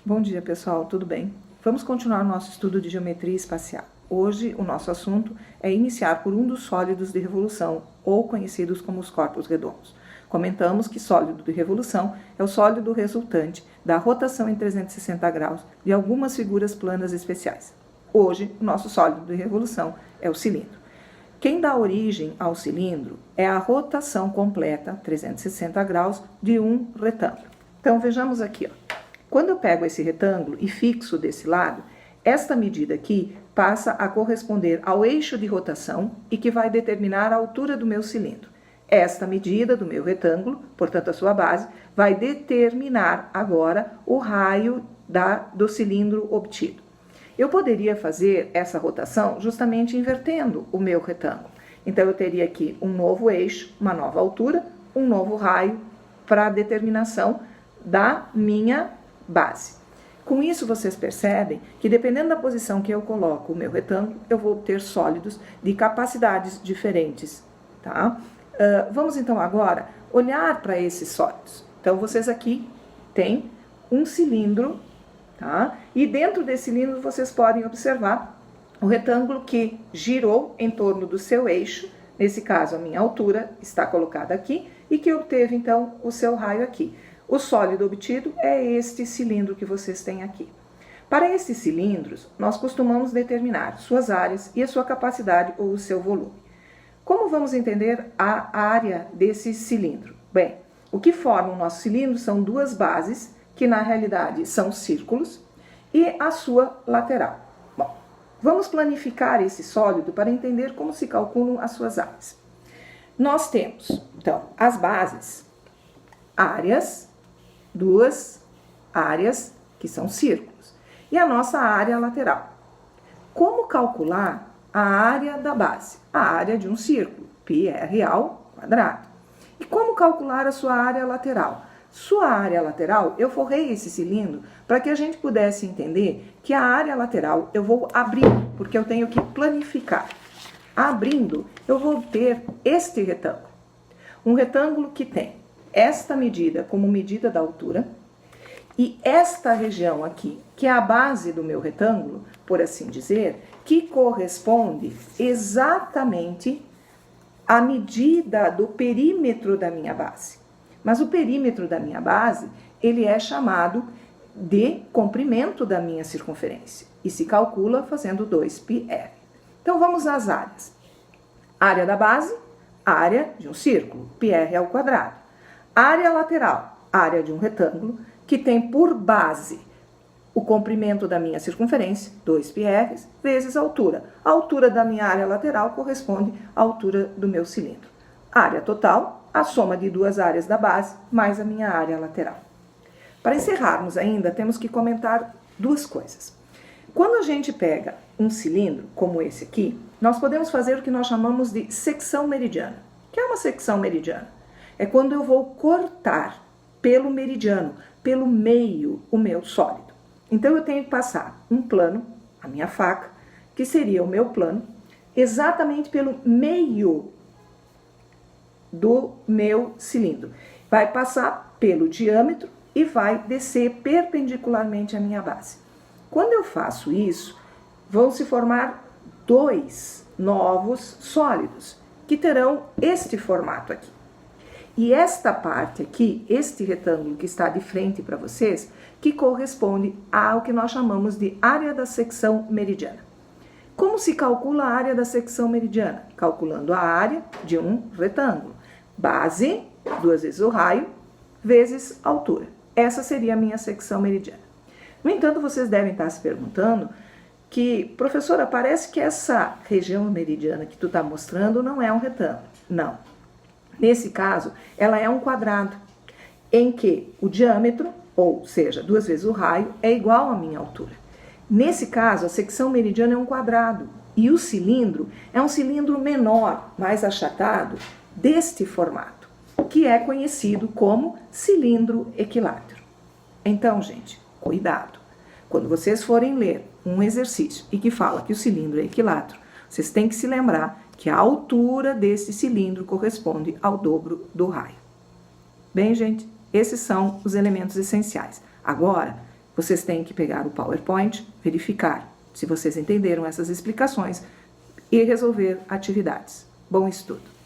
Bom dia, pessoal, tudo bem? Vamos continuar nosso estudo de geometria espacial. Hoje, o nosso assunto é iniciar por um dos sólidos de revolução, ou conhecidos como os corpos redondos. Comentamos que sólido de revolução é o sólido resultante da rotação em 360 graus de algumas figuras planas especiais. Hoje, o nosso sólido de revolução é o cilindro. Quem dá origem ao cilindro é a rotação completa, 360 graus, de um retângulo. Então, vejamos aqui, ó. Quando eu pego esse retângulo e fixo desse lado, esta medida aqui passa a corresponder ao eixo de rotação e que vai determinar a altura do meu cilindro. Esta medida do meu retângulo, portanto a sua base, vai determinar agora o raio do cilindro obtido. Eu poderia fazer essa rotação justamente invertendo o meu retângulo. Então eu teria aqui um novo eixo, uma nova altura, um novo raio para a determinação da minha base. Com isso, vocês percebem que, dependendo da posição que eu coloco o meu retângulo, eu vou ter sólidos de capacidades diferentes, tá? Vamos, então, agora olhar para esses sólidos. Então, vocês aqui têm um cilindro, tá? E dentro desse cilindro, vocês podem observar o retângulo que girou em torno do seu eixo, nesse caso, a minha altura está colocada aqui, e que obteve, então, o seu raio aqui. O sólido obtido é este cilindro que vocês têm aqui. Para esses cilindros, nós costumamos determinar suas áreas e a sua capacidade ou o seu volume. Como vamos entender a área desse cilindro? Bem, o que forma o nosso cilindro são duas bases, que na realidade são círculos, e a sua lateral. Bom, vamos planificar esse sólido para entender como se calculam as suas áreas. Nós temos, então, as bases, áreas, duas áreas que são círculos, e a nossa área lateral. Como calcular a área da base? A área de um círculo, πr ao quadrado. E como calcular a sua área lateral? Sua área lateral, eu forrei esse cilindro para que a gente pudesse entender que a área lateral eu vou abrir, porque eu tenho que planificar. Abrindo, eu vou ter este retângulo. Um retângulo que tem esta medida como medida da altura e esta região aqui, que é a base do meu retângulo, por assim dizer, que corresponde exatamente à medida do perímetro da minha base. Mas o perímetro da minha base, ele é chamado de comprimento da minha circunferência e se calcula fazendo 2πr. Então vamos às áreas. Área da base, área de um círculo, πr ao quadrado. Área lateral, área de um retângulo, que tem por base o comprimento da minha circunferência, 2πr, vezes a altura. A altura da minha área lateral corresponde à altura do meu cilindro. Área total, a soma de duas áreas da base, mais a minha área lateral. Para encerrarmos ainda, temos que comentar duas coisas. Quando a gente pega um cilindro, como esse aqui, nós podemos fazer o que nós chamamos de secção meridiana. O que é uma secção meridiana? É quando eu vou cortar pelo meridiano, pelo meio, o meu sólido. Então, eu tenho que passar um plano, a minha faca, que seria o meu plano, exatamente pelo meio do meu cilindro. Vai passar pelo diâmetro e vai descer perpendicularmente à minha base. Quando eu faço isso, vão se formar dois novos sólidos, que terão este formato aqui. E esta parte aqui, este retângulo que está de frente para vocês, que corresponde ao que nós chamamos de área da secção meridiana. Como se calcula a área da secção meridiana? Calculando a área de um retângulo. Base, duas vezes o raio, vezes a altura. Essa seria a minha secção meridiana. No entanto, vocês devem estar se perguntando que, professora, parece que essa região meridiana que tu está mostrando não é um retângulo. Não. Nesse caso, ela é um quadrado, em que o diâmetro, ou seja, duas vezes o raio, é igual à minha altura. Nesse caso, a secção meridiana é um quadrado, e o cilindro é um cilindro menor, mais achatado, deste formato, que é conhecido como cilindro equilátero. Então, gente, cuidado. Quando vocês forem ler um exercício e que fala que o cilindro é equilátero, vocês têm que se lembrar que a altura desse cilindro corresponde ao dobro do raio. Bem, gente, esses são os elementos essenciais. Agora, Vocês têm que pegar o PowerPoint, verificar se vocês entenderam essas explicações e resolver atividades. Bom estudo!